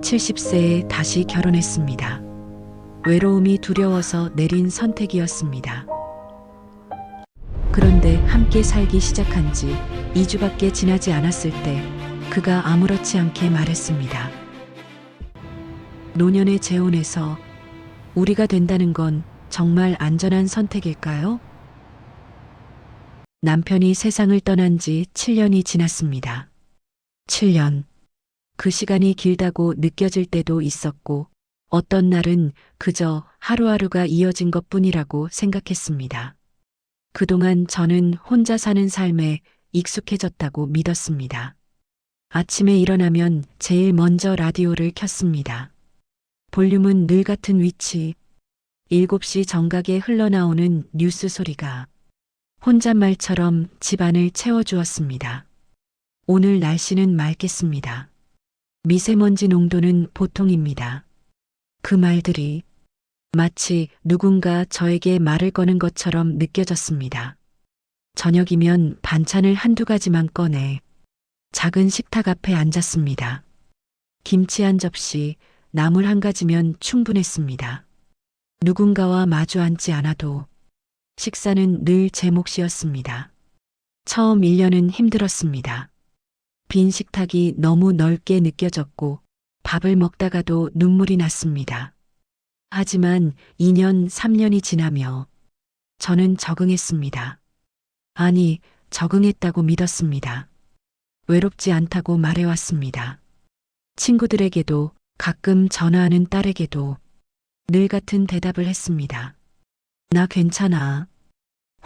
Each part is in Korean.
70세에 다시 결혼했습니다. 외로움이 두려워서 내린 선택이었습니다. 그런데 함께 살기 시작한 지 2주밖에 지나지 않았을 때 그가 아무렇지 않게 말했습니다. 노년에 재혼해서 우리가 된다는 건 정말 안전한 선택일까요? 남편이 세상을 떠난 지 7년이 지났습니다. 7년. 그 시간이 길다고 느껴질 때도 있었고, 어떤 날은 그저 하루하루가 이어진 것 뿐이라고 생각했습니다. 그동안 저는 혼자 사는 삶에 익숙해졌다고 믿었습니다. 아침에 일어나면 제일 먼저 라디오를 켰습니다. 볼륨은 늘 같은 위치, 7시 정각에 흘러나오는 뉴스 소리가 혼잣말처럼 집안을 채워주었습니다. 오늘 날씨는 맑겠습니다. 미세먼지 농도는 보통입니다. 그 말들이 마치 누군가 저에게 말을 거는 것처럼 느껴졌습니다. 저녁이면 반찬을 한두 가지만 꺼내 작은 식탁 앞에 앉았습니다. 김치 한 접시, 나물 한 가지면 충분했습니다. 누군가와 마주 앉지 않아도 식사는 늘 제 몫이었습니다. 처음 1년은 힘들었습니다. 빈 식탁이 너무 넓게 느껴졌고 밥을 먹다가도 눈물이 났습니다. 하지만 2년, 3년이 지나며 저는 적응했습니다. 아니, 적응했다고 믿었습니다. 외롭지 않다고 말해왔습니다. 친구들에게도 가끔 전화하는 딸에게도 늘 같은 대답을 했습니다. 나 괜찮아.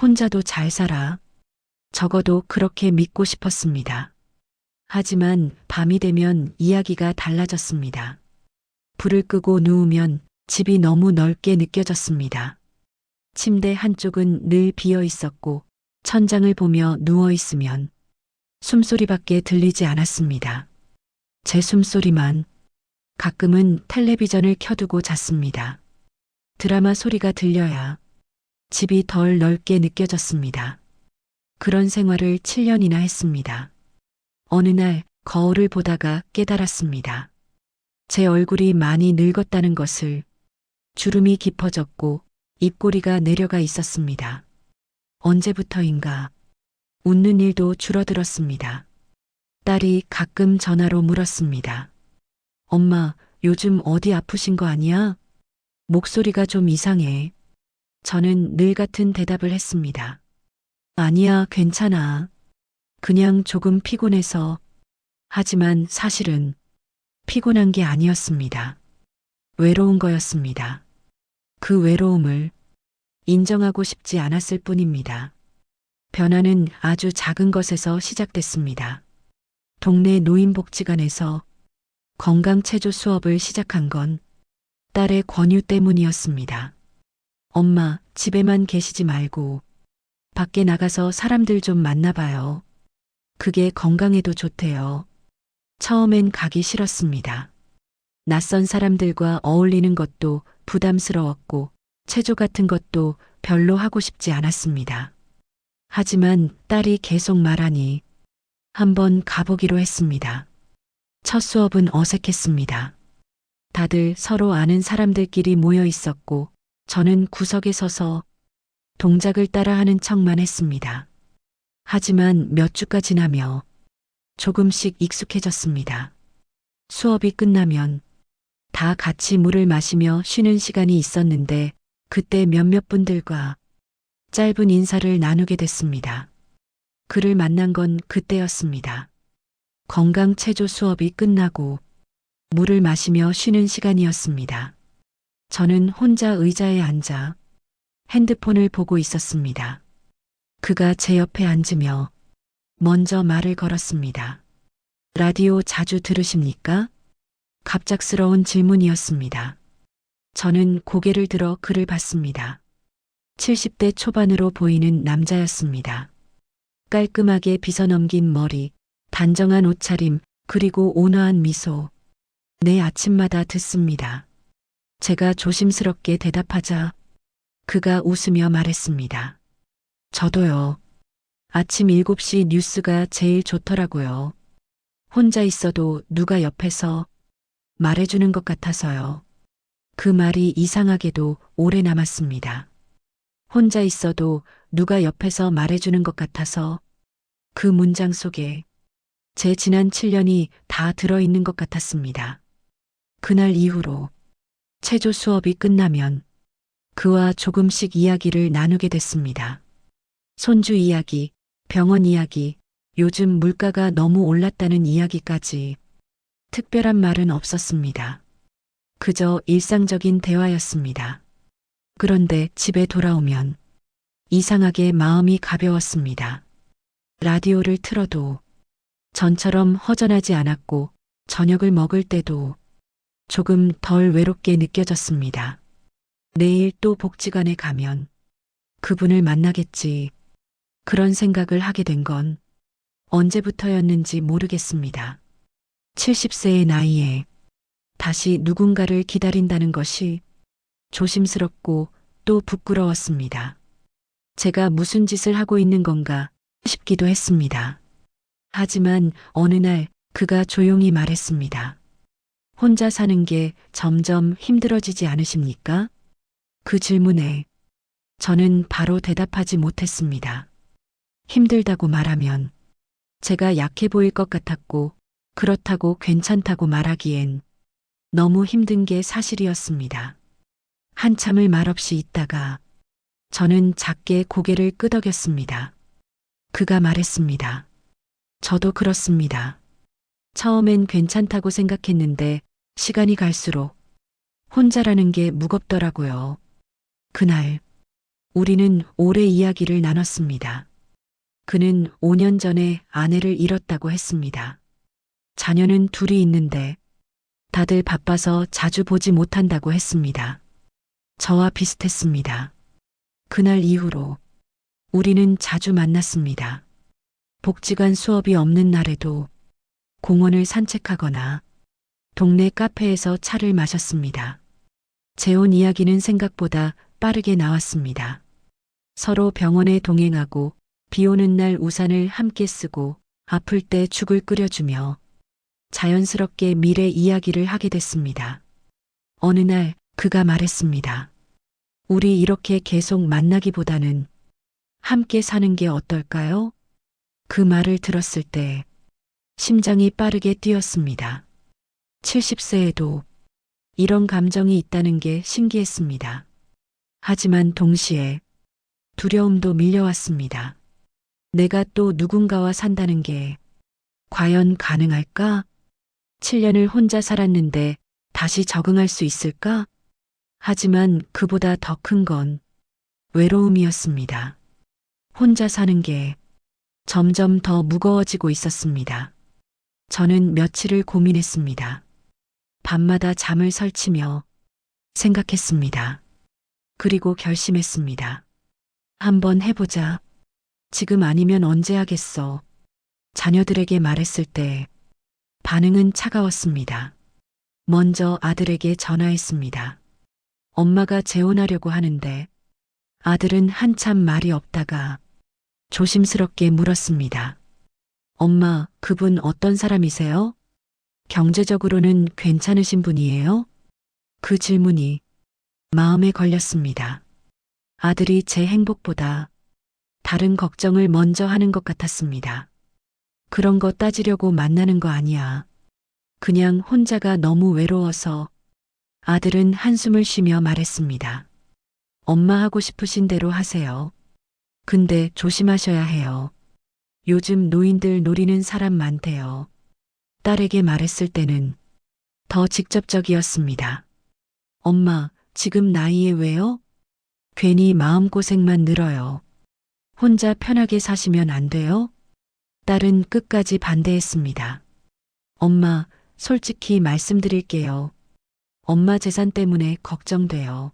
혼자도 잘 살아. 적어도 그렇게 믿고 싶었습니다. 하지만 밤이 되면 이야기가 달라졌습니다. 불을 끄고 누우면 집이 너무 넓게 느껴졌습니다. 침대 한쪽은 늘 비어 있었고 천장을 보며 누워 있으면 숨소리밖에 들리지 않았습니다. 제 숨소리만. 가끔은 텔레비전을 켜두고 잤습니다. 드라마 소리가 들려야 집이 덜 넓게 느껴졌습니다. 그런 생활을 7년이나 했습니다. 어느 날 거울을 보다가 깨달았습니다. 제 얼굴이 많이 늙었다는 것을. 주름이 깊어졌고 입꼬리가 내려가 있었습니다. 언제부터인가 웃는 일도 줄어들었습니다. 딸이 가끔 전화로 물었습니다. 엄마, 요즘 어디 아프신 거 아니야? 목소리가 좀 이상해. 저는 늘 같은 대답을 했습니다. 아니야, 괜찮아. 그냥 조금 피곤해서. 하지만 사실은 피곤한 게 아니었습니다. 외로운 거였습니다. 그 외로움을 인정하고 싶지 않았을 뿐입니다. 변화는 아주 작은 것에서 시작됐습니다. 동네 노인복지관에서 건강체조 수업을 시작한 건 딸의 권유 때문이었습니다. 엄마, 집에만 계시지 말고 밖에 나가서 사람들 좀 만나봐요. 그게 건강에도 좋대요. 처음엔 가기 싫었습니다. 낯선 사람들과 어울리는 것도 부담스러웠고 체조 같은 것도 별로 하고 싶지 않았습니다. 하지만 딸이 계속 말하니 한번 가보기로 했습니다. 첫 수업은 어색했습니다. 다들 서로 아는 사람들끼리 모여 있었고 저는 구석에 서서 동작을 따라하는 척만 했습니다. 하지만 몇 주가 지나며 조금씩 익숙해졌습니다. 수업이 끝나면 다 같이 물을 마시며 쉬는 시간이 있었는데 그때 몇몇 분들과 짧은 인사를 나누게 됐습니다. 그를 만난 건 그때였습니다. 건강체조 수업이 끝나고 물을 마시며 쉬는 시간이었습니다. 저는 혼자 의자에 앉아 핸드폰을 보고 있었습니다. 그가 제 옆에 앉으며 먼저 말을 걸었습니다. 라디오 자주 들으십니까? 갑작스러운 질문이었습니다. 저는 고개를 들어 그를 봤습니다. 70대 초반으로 보이는 남자였습니다. 깔끔하게 빗어넘긴 머리, 단정한 옷차림, 그리고 온화한 미소. 내 아침마다 듣습니다. 제가 조심스럽게 대답하자 그가 웃으며 말했습니다. 저도요. 아침 7시 뉴스가 제일 좋더라고요. 혼자 있어도 누가 옆에서 말해주는 것 같아서요. 그 말이 이상하게도 오래 남았습니다. 혼자 있어도 누가 옆에서 말해주는 것 같아서 그 문장 속에 제 지난 7년이 다 들어있는 것 같았습니다. 그날 이후로 체조 수업이 끝나면 그와 조금씩 이야기를 나누게 됐습니다. 손주 이야기, 병원 이야기, 요즘 물가가 너무 올랐다는 이야기까지 특별한 말은 없었습니다. 그저 일상적인 대화였습니다. 그런데 집에 돌아오면 이상하게 마음이 가벼웠습니다. 라디오를 틀어도 전처럼 허전하지 않았고 저녁을 먹을 때도 조금 덜 외롭게 느껴졌습니다. 내일 또 복지관에 가면 그분을 만나겠지. 그런 생각을 하게 된 건 언제부터였는지 모르겠습니다. 70세의 나이에 다시 누군가를 기다린다는 것이 조심스럽고 또 부끄러웠습니다. 제가 무슨 짓을 하고 있는 건가 싶기도 했습니다. 하지만 어느 날 그가 조용히 말했습니다. 혼자 사는 게 점점 힘들어지지 않으십니까? 그 질문에 저는 바로 대답하지 못했습니다. 힘들다고 말하면 제가 약해 보일 것 같았고 그렇다고 괜찮다고 말하기엔 너무 힘든 게 사실이었습니다. 한참을 말없이 있다가 저는 작게 고개를 끄덕였습니다. 그가 말했습니다. 저도 그렇습니다. 처음엔 괜찮다고 생각했는데 시간이 갈수록 혼자라는 게 무겁더라고요. 그날 우리는 오래 이야기를 나눴습니다. 그는 5년 전에 아내를 잃었다고 했습니다. 자녀는 둘이 있는데 다들 바빠서 자주 보지 못한다고 했습니다. 저와 비슷했습니다. 그날 이후로 우리는 자주 만났습니다. 복지관 수업이 없는 날에도 공원을 산책하거나 동네 카페에서 차를 마셨습니다. 재혼 이야기는 생각보다 빠르게 나왔습니다. 서로 병원에 동행하고 비 오는 날 우산을 함께 쓰고 아플 때 죽을 끓여주며 자연스럽게 미래 이야기를 하게 됐습니다. 어느 날 그가 말했습니다. 우리 이렇게 계속 만나기보다는 함께 사는 게 어떨까요? 그 말을 들었을 때 심장이 빠르게 뛰었습니다. 70세에도 이런 감정이 있다는 게 신기했습니다. 하지만 동시에 두려움도 밀려왔습니다. 내가 또 누군가와 산다는 게 과연 가능할까? 7년을 혼자 살았는데 다시 적응할 수 있을까? 하지만 그보다 더 큰 건 외로움이었습니다. 혼자 사는 게 점점 더 무거워지고 있었습니다. 저는 며칠을 고민했습니다. 밤마다 잠을 설치며 생각했습니다. 그리고 결심했습니다. 한번 해보자. 지금 아니면 언제 하겠어. 자녀들에게 말했을 때 반응은 차가웠습니다. 먼저 아들에게 전화했습니다. 엄마가 재혼하려고 하는데 아들은 한참 말이 없다가 조심스럽게 물었습니다. 엄마, 그분 어떤 사람이세요? 경제적으로는 괜찮으신 분이에요? 그 질문이 마음에 걸렸습니다. 아들이 제 행복보다 다른 걱정을 먼저 하는 것 같았습니다. 그런 거 따지려고 만나는 거 아니야. 그냥 혼자가 너무 외로워서. 아들은 한숨을 쉬며 말했습니다. 엄마 하고 싶으신 대로 하세요. 근데 조심하셔야 해요. 요즘 노인들 노리는 사람 많대요. 딸에게 말했을 때는 더 직접적이었습니다. 엄마, 지금 나이에 왜요? 괜히 마음고생만 늘어요. 혼자 편하게 사시면 안 돼요? 딸은 끝까지 반대했습니다. 엄마, 솔직히 말씀드릴게요. 엄마 재산 때문에 걱정돼요.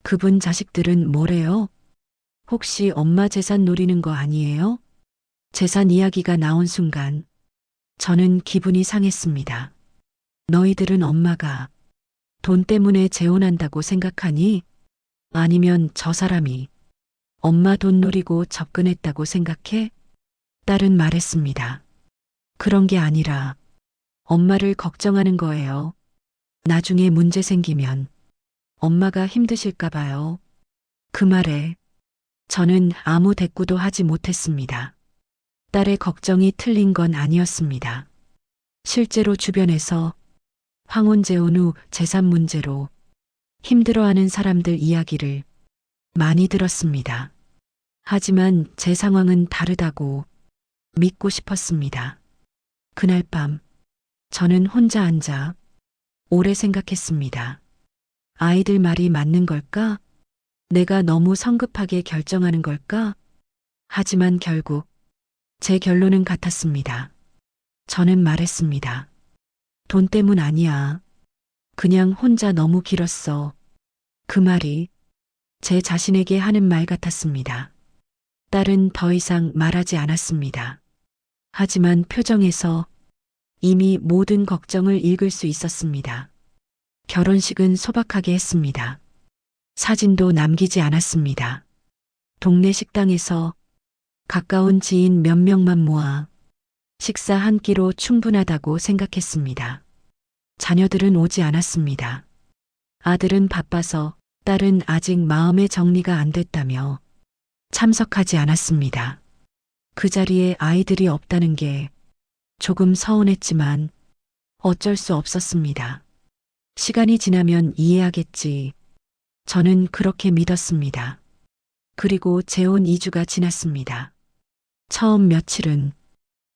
그분 자식들은 뭐래요? 혹시 엄마 재산 노리는 거 아니에요? 재산 이야기가 나온 순간 저는 기분이 상했습니다. 너희들은 엄마가 돈 때문에 재혼한다고 생각하니? 아니면 저 사람이 엄마 돈 노리고 접근했다고 생각해? 딸은 말했습니다. 그런 게 아니라 엄마를 걱정하는 거예요. 나중에 문제 생기면 엄마가 힘드실까 봐요. 그 말에 저는 아무 대꾸도 하지 못했습니다. 딸의 걱정이 틀린 건 아니었습니다. 실제로 주변에서 황혼 재혼 후 재산 문제로 힘들어하는 사람들 이야기를 많이 들었습니다. 하지만 제 상황은 다르다고 믿고 싶었습니다. 그날 밤 저는 혼자 앉아 오래 생각했습니다. 아이들 말이 맞는 걸까? 내가 너무 성급하게 결정하는 걸까? 하지만 결국 제 결론은 같았습니다. 저는 말했습니다. 돈 때문 아니야. 그냥 혼자 너무 길었어. 그 말이 제 자신에게 하는 말 같았습니다. 딸은 더 이상 말하지 않았습니다. 하지만 표정에서 이미 모든 걱정을 읽을 수 있었습니다. 결혼식은 소박하게 했습니다. 사진도 남기지 않았습니다. 동네 식당에서 가까운 지인 몇 명만 모아 식사 한 끼로 충분하다고 생각했습니다. 자녀들은 오지 않았습니다. 아들은 바빠서, 딸은 아직 마음의 정리가 안 됐다며 참석하지 않았습니다. 그 자리에 아이들이 없다는 게 조금 서운했지만 어쩔 수 없었습니다. 시간이 지나면 이해하겠지. 저는 그렇게 믿었습니다. 그리고 재혼 2주가 지났습니다. 처음 며칠은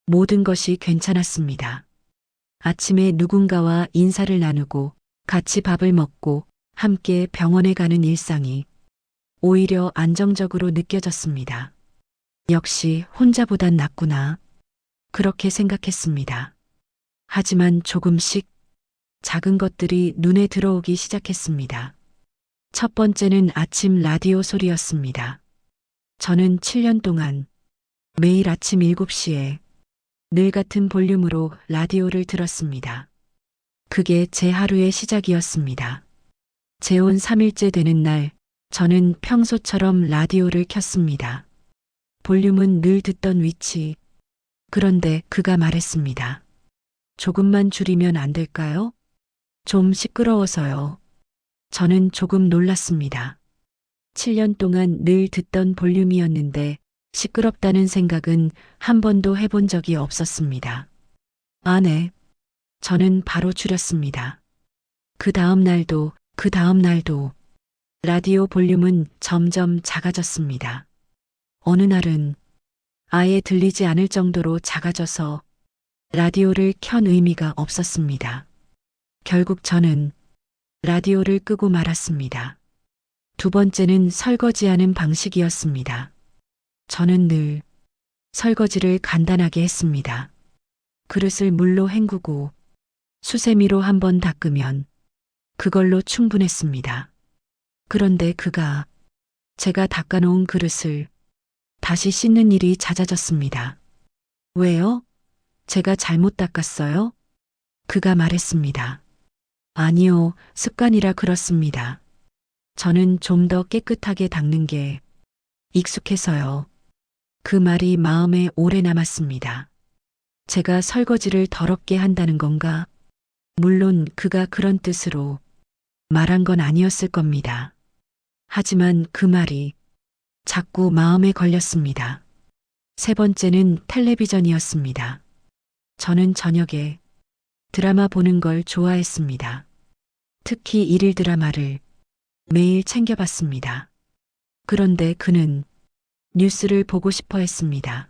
모든 것이 괜찮았습니다. 아침에 누군가와 인사를 나누고 같이 밥을 먹고 함께 병원에 가는 일상이 오히려 안정적으로 느껴졌습니다. 역시 혼자보단 낫구나. 그렇게 생각했습니다. 하지만 조금씩 작은 것들이 눈에 들어오기 시작했습니다. 첫 번째는 아침 라디오 소리였습니다. 저는 7년 동안 매일 아침 7시에 늘 같은 볼륨으로 라디오를 들었습니다. 그게 제 하루의 시작이었습니다. 재혼 3일째 되는 날, 저는 평소처럼 라디오를 켰습니다. 볼륨은 늘 듣던 위치. 그런데 그가 말했습니다. 조금만 줄이면 안 될까요? 좀 시끄러워서요. 저는 조금 놀랐습니다. 7년 동안 늘 듣던 볼륨이었는데 시끄럽다는 생각은 한 번도 해본 적이 없었습니다. 아, 네. 저는 바로 줄였습니다. 그 다음 날도 라디오 볼륨은 점점 작아졌습니다. 어느 날은 아예 들리지 않을 정도로 작아져서 라디오를 켠 의미가 없었습니다. 결국 저는 라디오를 끄고 말았습니다. 두 번째는 설거지하는 방식이었습니다. 저는 늘 설거지를 간단하게 했습니다. 그릇을 물로 헹구고 수세미로 한번 닦으면 그걸로 충분했습니다. 그런데 그가 제가 닦아놓은 그릇을 다시 씻는 일이 잦아졌습니다. 왜요? 제가 잘못 닦았어요? 그가 말했습니다. 아니요, 습관이라 그렇습니다. 저는 좀 더 깨끗하게 닦는 게 익숙해서요. 그 말이 마음에 오래 남았습니다. 제가 설거지를 더럽게 한다는 건가? 물론 그가 그런 뜻으로 말한 건 아니었을 겁니다. 하지만 그 말이 자꾸 마음에 걸렸습니다. 세 번째는 텔레비전이었습니다. 저는 저녁에 드라마 보는 걸 좋아했습니다. 특히 일일 드라마를 매일 챙겨봤습니다. 그런데 그는 뉴스를 보고 싶어 했습니다.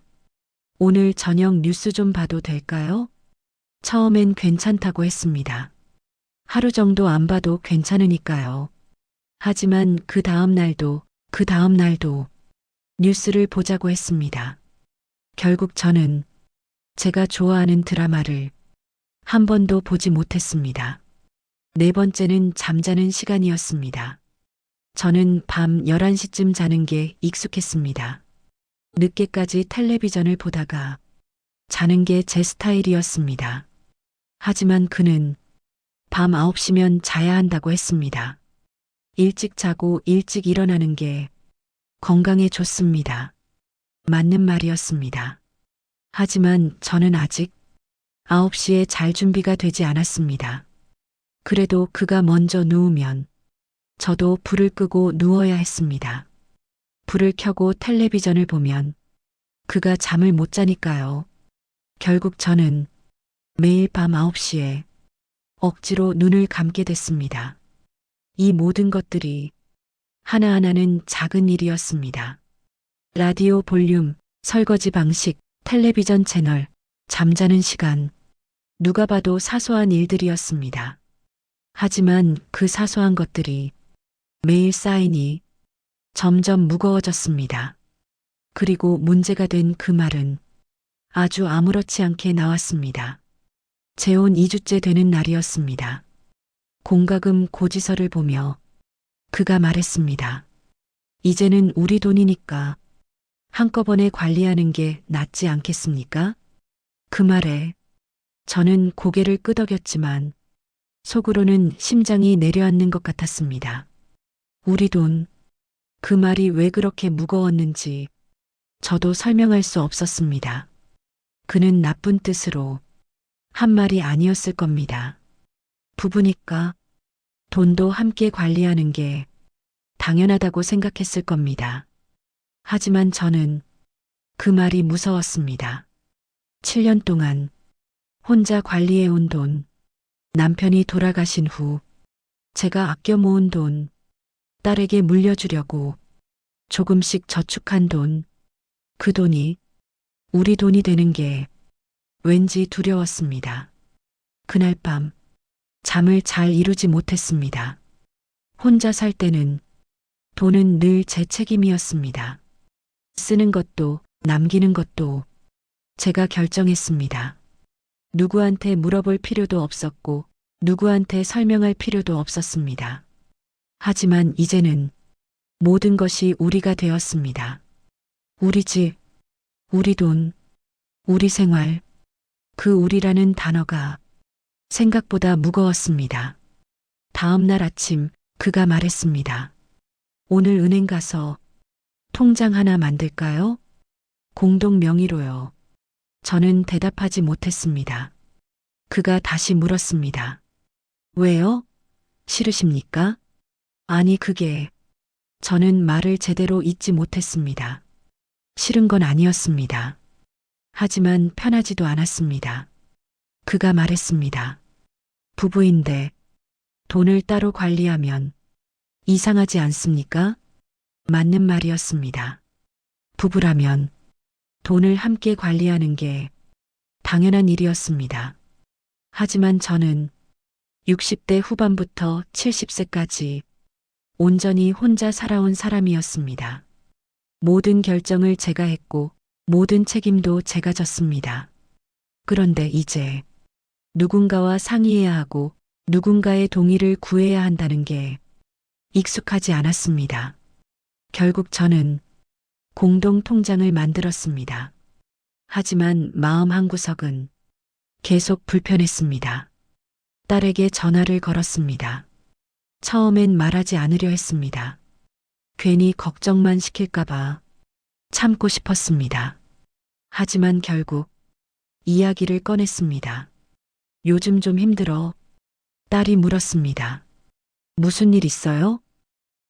오늘 저녁 뉴스 좀 봐도 될까요? 처음엔 괜찮다고 했습니다. 하루 정도 안 봐도 괜찮으니까요. 하지만 그 다음 날도 뉴스를 보자고 했습니다. 결국 저는 제가 좋아하는 드라마를 한 번도 보지 못했습니다. 네 번째는 잠자는 시간이었습니다. 저는 밤 11시쯤 자는 게 익숙했습니다. 늦게까지 텔레비전을 보다가 자는 게 제 스타일이었습니다. 하지만 그는 밤 9시면 자야 한다고 했습니다. 일찍 자고 일찍 일어나는 게 건강에 좋습니다. 맞는 말이었습니다. 하지만 저는 아직 9시에 잘 준비가 되지 않았습니다. 그래도 그가 먼저 누우면 저도 불을 끄고 누워야 했습니다. 불을 켜고 텔레비전을 보면 그가 잠을 못 자니까요. 결국 저는 매일 밤 9시에 억지로 눈을 감게 됐습니다. 이 모든 것들이 하나하나는 작은 일이었습니다. 라디오 볼륨, 설거지 방식, 텔레비전 채널, 잠자는 시간. 누가 봐도 사소한 일들이었습니다. 하지만 그 사소한 것들이 매일 쌓이니 점점 무거워졌습니다. 그리고 문제가 된 그 말은 아주 아무렇지 않게 나왔습니다. 재혼 2주째 되는 날이었습니다. 공과금 고지서를 보며 그가 말했습니다. 이제는 우리 돈이니까 한꺼번에 관리하는 게 낫지 않겠습니까? 그 말에 저는 고개를 끄덕였지만 속으로는 심장이 내려앉는 것 같았습니다. 우리 돈, 그 말이 왜 그렇게 무거웠는지 저도 설명할 수 없었습니다. 그는 나쁜 뜻으로 한 말이 아니었을 겁니다. 부부니까 돈도 함께 관리하는 게 당연하다고 생각했을 겁니다. 하지만 저는 그 말이 무서웠습니다. 7년 동안 혼자 관리해온 돈, 남편이 돌아가신 후 제가 아껴 모은 돈, 딸에게 물려주려고 조금씩 저축한 돈, 그 돈이 우리 돈이 되는 게 왠지 두려웠습니다. 그날 밤 잠을 잘 이루지 못했습니다. 혼자 살 때는 돈은 늘 제 책임이었습니다. 쓰는 것도 남기는 것도 제가 결정했습니다. 누구한테 물어볼 필요도 없었고 누구한테 설명할 필요도 없었습니다. 하지만 이제는 모든 것이 우리가 되었습니다. 우리 집, 우리 돈, 우리 생활, 그 우리라는 단어가 생각보다 무거웠습니다. 다음 날 아침 그가 말했습니다. 오늘 은행 가서 통장 하나 만들까요? 공동 명의로요. 저는 대답하지 못했습니다. 그가 다시 물었습니다. 왜요? 싫으십니까? 아니 그게 저는 말을 제대로 잇지 못했습니다. 싫은 건 아니었습니다. 하지만 편하지도 않았습니다. 그가 말했습니다. 부부인데 돈을 따로 관리하면 이상하지 않습니까? 맞는 말이었습니다. 부부라면 돈을 함께 관리하는 게 당연한 일이었습니다. 하지만 저는 60대 후반부터 70세까지 온전히 혼자 살아온 사람이었습니다. 모든 결정을 제가 했고 모든 책임도 제가 졌습니다. 그런데 이제 누군가와 상의해야 하고 누군가의 동의를 구해야 한다는 게 익숙하지 않았습니다. 결국 저는 공동 통장을 만들었습니다. 하지만 마음 한구석은 계속 불편했습니다. 딸에게 전화를 걸었습니다. 처음엔 말하지 않으려 했습니다. 괜히 걱정만 시킬까봐 참고 싶었습니다. 하지만 결국 이야기를 꺼냈습니다. 요즘 좀 힘들어. 딸이 물었습니다. 무슨 일 있어요?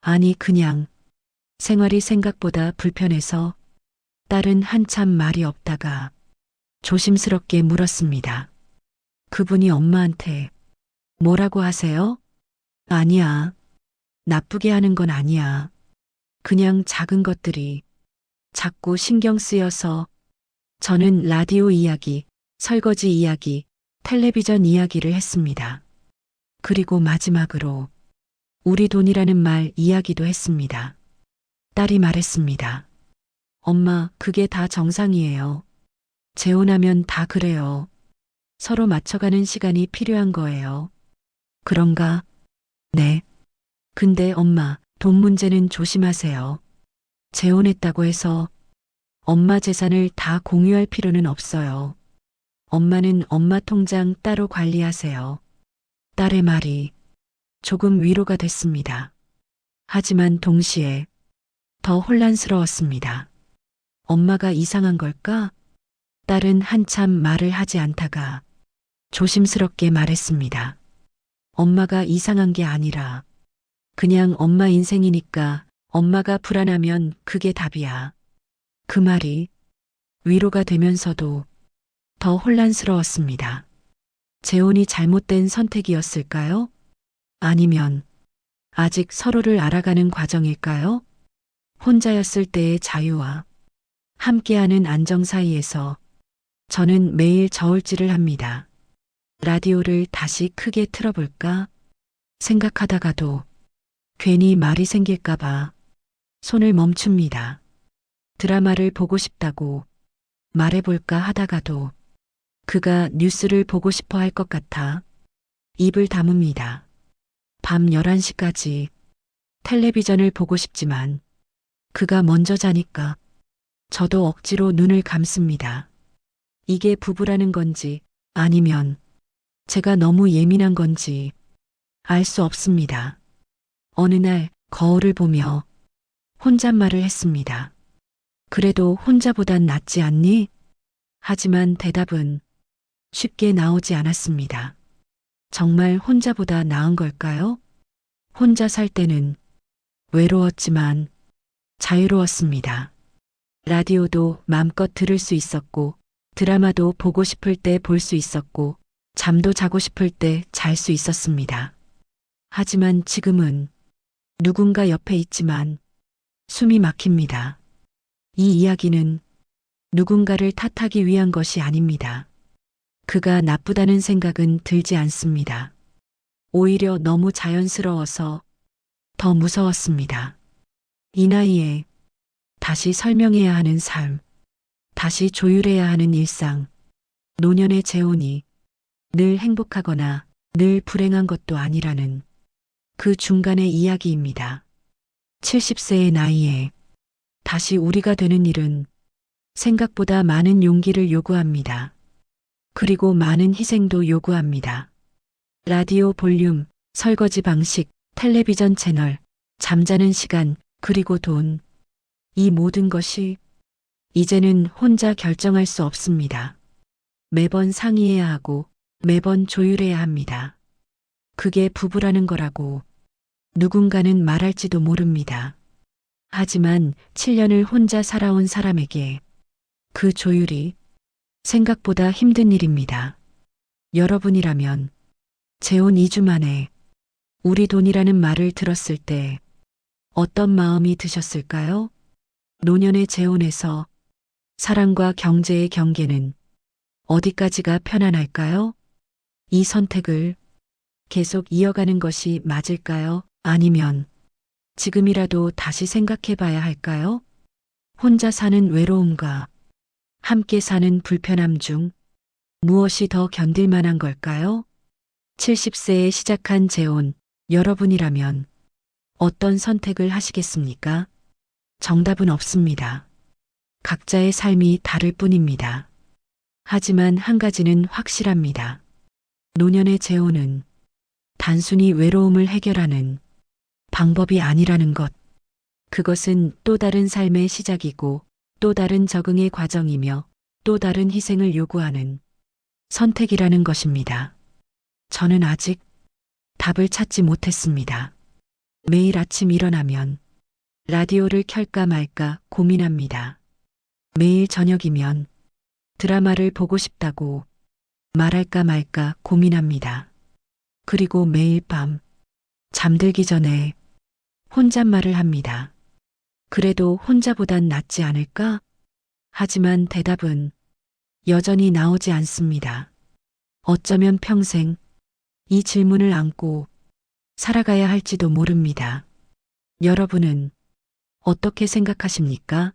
아니 그냥 생활이 생각보다 불편해서. 딸은 한참 말이 없다가 조심스럽게 물었습니다. 그분이 엄마한테 뭐라고 하세요? 아니야. 나쁘게 하는 건 아니야. 그냥 작은 것들이 자꾸 신경 쓰여서. 저는 라디오 이야기, 설거지 이야기, 텔레비전 이야기를 했습니다. 그리고 마지막으로 우리 돈이라는 말 이야기도 했습니다. 딸이 말했습니다. 엄마, 그게 다 정상이에요. 재혼하면 다 그래요. 서로 맞춰가는 시간이 필요한 거예요. 그런가? 네. 근데 엄마, 돈 문제는 조심하세요. 재혼했다고 해서 엄마 재산을 다 공유할 필요는 없어요. 엄마는 엄마 통장 따로 관리하세요. 딸의 말이 조금 위로가 됐습니다. 하지만 동시에 더 혼란스러웠습니다. 엄마가 이상한 걸까? 딸은 한참 말을 하지 않다가 조심스럽게 말했습니다. 엄마가 이상한 게 아니라 그냥 엄마 인생이니까 엄마가 불안하면 그게 답이야. 그 말이 위로가 되면서도 더 혼란스러웠습니다. 재혼이 잘못된 선택이었을까요? 아니면 아직 서로를 알아가는 과정일까요? 혼자였을 때의 자유와 함께하는 안정 사이에서 저는 매일 저울질을 합니다. 라디오를 다시 크게 틀어볼까 생각하다가도 괜히 말이 생길까봐 손을 멈춥니다. 드라마를 보고 싶다고 말해볼까 하다가도 그가 뉴스를 보고 싶어 할 것 같아 입을 다뭅니다. 밤 11시까지 텔레비전을 보고 싶지만 그가 먼저 자니까 저도 억지로 눈을 감습니다. 이게 부부라는 건지 아니면 제가 너무 예민한 건지 알 수 없습니다. 어느 날 거울을 보며 혼잣말을 했습니다. 그래도 혼자보단 낫지 않니? 하지만 대답은 쉽게 나오지 않았습니다. 정말 혼자보다 나은 걸까요? 혼자 살 때는 외로웠지만 자유로웠습니다. 라디오도 마음껏 들을 수 있었고, 드라마도 보고 싶을 때 볼 수 있었고, 잠도 자고 싶을 때 잘 수 있었습니다. 하지만 지금은 누군가 옆에 있지만 숨이 막힙니다. 이 이야기는 누군가를 탓하기 위한 것이 아닙니다. 그가 나쁘다는 생각은 들지 않습니다. 오히려 너무 자연스러워서 더 무서웠습니다. 이 나이에 다시 설명해야 하는 삶, 다시 조율해야 하는 일상, 노년의 재혼이 늘 행복하거나 늘 불행한 것도 아니라는 그 중간의 이야기입니다. 70세의 나이에 다시 우리가 되는 일은 생각보다 많은 용기를 요구합니다. 그리고 많은 희생도 요구합니다. 라디오 볼륨, 설거지 방식, 텔레비전 채널, 잠자는 시간, 그리고 돈. 이 모든 것이 이제는 혼자 결정할 수 없습니다. 매번 상의해야 하고 매번 조율해야 합니다. 그게 부부라는 거라고 누군가는 말할지도 모릅니다. 하지만 7년을 혼자 살아온 사람에게 그 조율이 생각보다 힘든 일입니다. 여러분이라면 재혼 2주 만에 우리 돈이라는 말을 들었을 때 어떤 마음이 드셨을까요? 노년의 재혼에서 사랑과 경제의 경계는 어디까지가 편안할까요? 이 선택을 계속 이어가는 것이 맞을까요? 아니면 지금이라도 다시 생각해 봐야 할까요? 혼자 사는 외로움과 함께 사는 불편함 중 무엇이 더 견딜 만한 걸까요? 70세에 시작한 재혼, 여러분이라면 어떤 선택을 하시겠습니까? 정답은 없습니다. 각자의 삶이 다를 뿐입니다. 하지만 한 가지는 확실합니다. 노년의 재혼은 단순히 외로움을 해결하는 방법이 아니라는 것. 그것은 또 다른 삶의 시작이고 또 다른 적응의 과정이며 또 다른 희생을 요구하는 선택이라는 것입니다. 저는 아직 답을 찾지 못했습니다. 매일 아침 일어나면 라디오를 켤까 말까 고민합니다. 매일 저녁이면 드라마를 보고 싶다고 말할까 말까 고민합니다. 그리고 매일 밤 잠들기 전에 혼잣말을 합니다. 그래도 혼자보단 낫지 않을까? 하지만 대답은 여전히 나오지 않습니다. 어쩌면 평생 이 질문을 안고 살아가야 할지도 모릅니다. 여러분은 어떻게 생각하십니까?